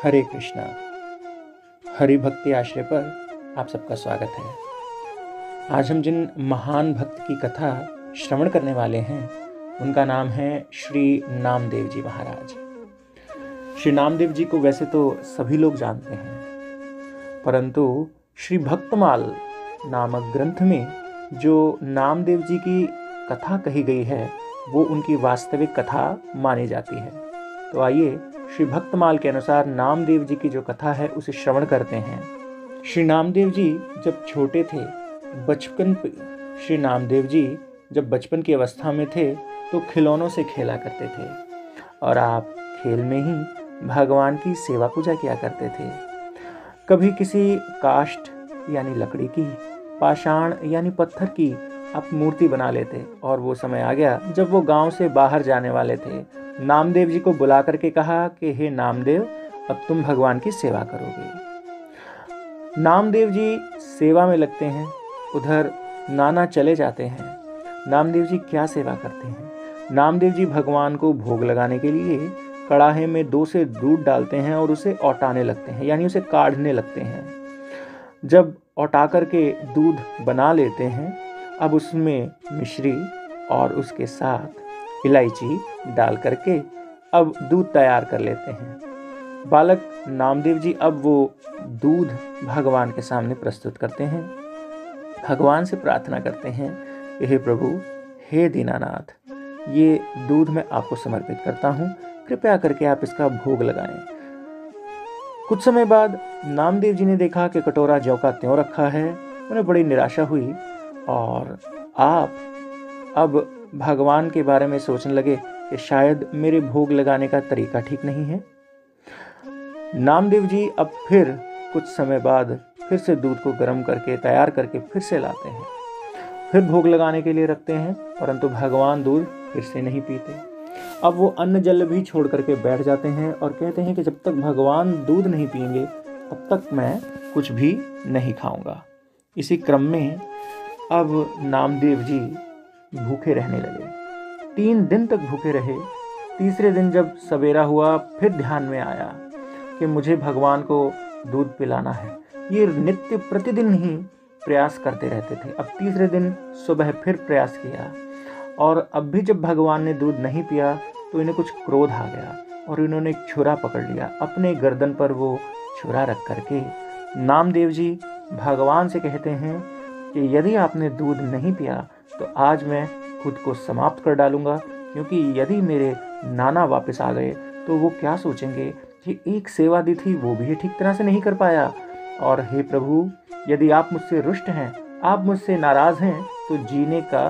हरे कृष्णा। हरि भक्ति आश्रय पर आप सबका स्वागत है। आज हम जिन महान भक्त की कथा श्रवण करने वाले हैं उनका नाम है श्री नामदेव जी महाराज। श्री नामदेव जी को वैसे तो सभी लोग जानते हैं, परंतु श्री भक्तमाल नामक ग्रंथ में जो नामदेव जी की कथा कही गई है वो उनकी वास्तविक कथा मानी जाती है। तो आइए श्री भक्तमाल के अनुसार नामदेव जी की जो कथा है उसे श्रवण करते हैं। श्री नामदेव जी जब छोटे थे, श्री नामदेव जी जब बचपन की अवस्था में थे तो खिलौनों से खेला करते थे और आप खेल में ही भगवान की सेवा पूजा किया करते थे। कभी किसी काष्ठ यानी लकड़ी की, पाषाण यानी पत्थर की आप मूर्ति बना लेते और वो समय आ गया जब वो गांव से बाहर जाने वाले थे। नामदेव जी को बुला करके कहा कि हे नामदेव, अब तुम भगवान की सेवा करोगे। नामदेव जी सेवा में लगते हैं, उधर नाना चले जाते हैं। नामदेव जी क्या सेवा करते हैं? नामदेव जी भगवान को भोग लगाने के लिए कड़ाहे में 2 से दूध डालते हैं और उसे औटाने लगते हैं, यानी उसे काढ़ने लगते हैं। जब औटा करके दूध बना लेते हैं, अब उसमें मिश्री और उसके साथ इलायची डाल करके अब दूध तैयार कर लेते हैं। बालक नामदेव जी अब वो दूध भगवान के सामने प्रस्तुत करते हैं। भगवान से प्रार्थना करते हैं, हे प्रभु, हे दीनानाथ, ये दूध मैं आपको समर्पित करता हूँ, कृपया करके आप इसका भोग लगाएं। कुछ समय बाद नामदेव जी ने देखा कि कटोरा ज्यों का त्यों रखा है। उन्हें बड़ी निराशा हुई और आप अब भगवान के बारे में सोचने लगे कि शायद मेरे भोग लगाने का तरीका ठीक नहीं है। नामदेव जी अब फिर कुछ समय बाद फिर से दूध को गर्म करके तैयार करके फिर से लाते हैं, फिर भोग लगाने के लिए रखते हैं, परंतु भगवान दूध फिर से नहीं पीते। अब वो अन्न जल भी छोड़ करके बैठ जाते हैं और कहते हैं कि जब तक भगवान दूध नहीं पिएंगे तब तक मैं कुछ भी नहीं खाऊंगा। इसी क्रम में अब नामदेव जी भूखे रहने लगे। 3 दिन तक भूखे रहे। तीसरे दिन जब सवेरा हुआ फिर ध्यान में आया कि मुझे भगवान को दूध पिलाना है। ये नित्य प्रतिदिन ही प्रयास करते रहते थे। अब तीसरे दिन सुबह फिर प्रयास किया और अब भी जब भगवान ने दूध नहीं पिया तो इन्हें कुछ क्रोध आ गया और इन्होंने एक छुरा पकड़ लिया। अपने गर्दन पर वो छुरा रख करके नामदेव जी भगवान से कहते हैं कि यदि आपने दूध नहीं पिया तो आज मैं खुद को समाप्त कर डालूंगा, क्योंकि यदि मेरे नाना वापस आ गए तो वो क्या सोचेंगे कि एक सेवा दी थी वो भी ठीक तरह से नहीं कर पाया। और हे प्रभु, यदि आप मुझसे रुष्ट हैं, आप मुझसे नाराज हैं तो जीने का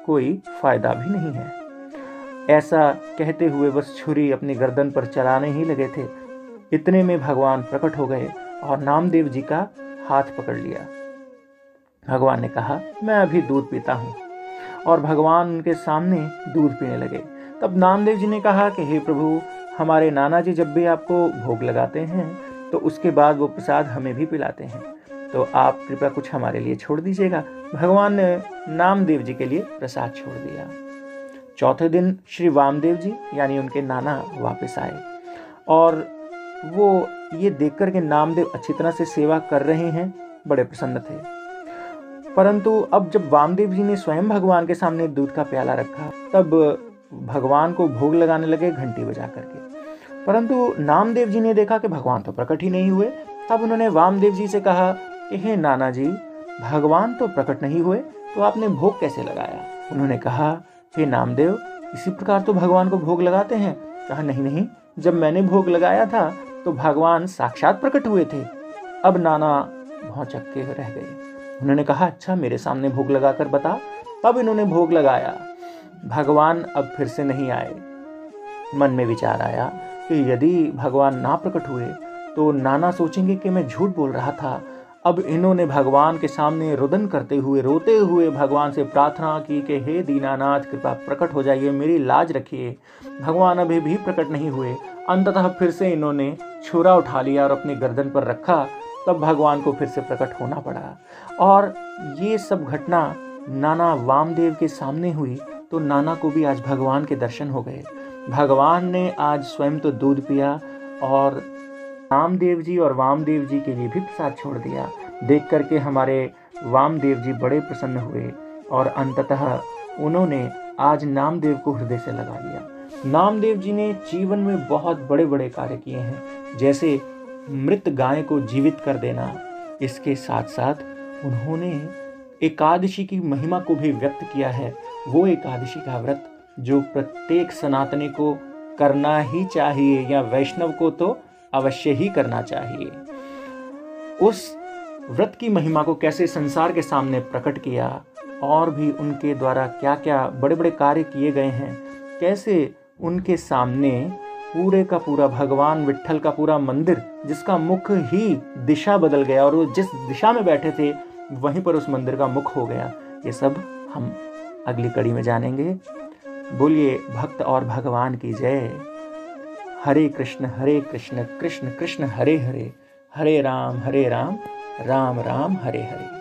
कोई फायदा भी नहीं है। ऐसा कहते हुए बस छुरी अपनी गर्दन पर चलाने ही लगे थे। इतने में भगवान प्रकट हो गए और नामदेव जी का हाथ पकड़ लिया। भगवान ने कहा, मैं अभी दूध पीता हूँ, और भगवान उनके सामने दूध पीने लगे। तब नामदेव जी ने कहा कि हे प्रभु, हमारे नाना जी जब भी आपको भोग लगाते हैं तो उसके बाद वो प्रसाद हमें भी पिलाते हैं, तो आप कृपया कुछ हमारे लिए छोड़ दीजिएगा। भगवान ने नामदेव जी के लिए प्रसाद छोड़ दिया। चौथे दिन श्री वामदेव जी यानी उनके नाना वापस आए और वो ये देखकर के नामदेव अच्छी तरह से सेवा कर रहे हैं बड़े प्रसन्न थे। परंतु अब जब वामदेव जी ने स्वयं भगवान के सामने दूध का प्याला रखा तब भगवान को भोग लगाने लगे घंटी बजा करके। परंतु नामदेव जी ने देखा कि भगवान तो प्रकट ही नहीं हुए। तब उन्होंने वामदेव जी से कहा कि हे नाना जी, भगवान तो प्रकट नहीं हुए तो आपने भोग कैसे लगाया? उन्होंने कहा, हे नामदेव, इसी प्रकार तो भगवान को भोग लगाते हैं। कहा, नहीं नहीं, जब मैंने भोग लगाया था तो भगवान साक्षात प्रकट हुए थे। अब नाना भौचक्के रह गए। उन्होंने कहा, अच्छा, मेरे सामने भोग लगाकर बता। तब इन्होंने भोग लगाया। भगवान अब फिर से नहीं आए। मन में विचार आया कि यदि भगवान ना प्रकट हुए तो नाना सोचेंगे कि मैं झूठ बोल रहा था। अब इन्होंने भगवान के सामने रुदन करते हुए, रोते हुए भगवान से प्रार्थना की कि हे दीनानाथ, कृपा प्रकट हो जाइए, मेरी लाज रखिए। भगवान अभी भी प्रकट नहीं हुए। अंततः फिर से इन्होंने छुरा उठा लिया और अपनी गर्दन पर रखा। तब भगवान को फिर से प्रकट होना पड़ा और ये सब घटना नाना वामदेव के सामने हुई तो नाना को भी आज भगवान के दर्शन हो गए। भगवान ने आज स्वयं तो दूध पिया और रामदेव जी और वामदेव जी के लिए भी प्रसाद छोड़ दिया। देख करके हमारे वामदेव जी बड़े प्रसन्न हुए और अंततः उन्होंने आज नामदेव को हृदय से लगा लिया। नामदेव जी ने जीवन में बहुत बड़े बड़े कार्य किए हैं, जैसे मृत गाय को जीवित कर देना। इसके साथ साथ उन्होंने एकादशी की महिमा को भी व्यक्त किया है। वो एकादशी का व्रत जो प्रत्येक सनातनी को करना ही चाहिए, या वैष्णव को तो अवश्य ही करना चाहिए। उस व्रत की महिमा को कैसे संसार के सामने प्रकट किया, और भी उनके द्वारा क्या क्या बड़े बड़े कार्य किए गए हैं, कैसे उनके सामने पूरे का पूरा भगवान विट्ठल का पूरा मंदिर, जिसका मुख ही दिशा बदल गया और वो जिस दिशा में बैठे थे वहीं पर उस मंदिर का मुख हो गया, ये सब हम अगली कड़ी में जानेंगे। बोलिए भक्त और भगवान की जय। हरे कृष्ण कृष्ण कृष्ण हरे हरे, हरे राम राम राम हरे हरे।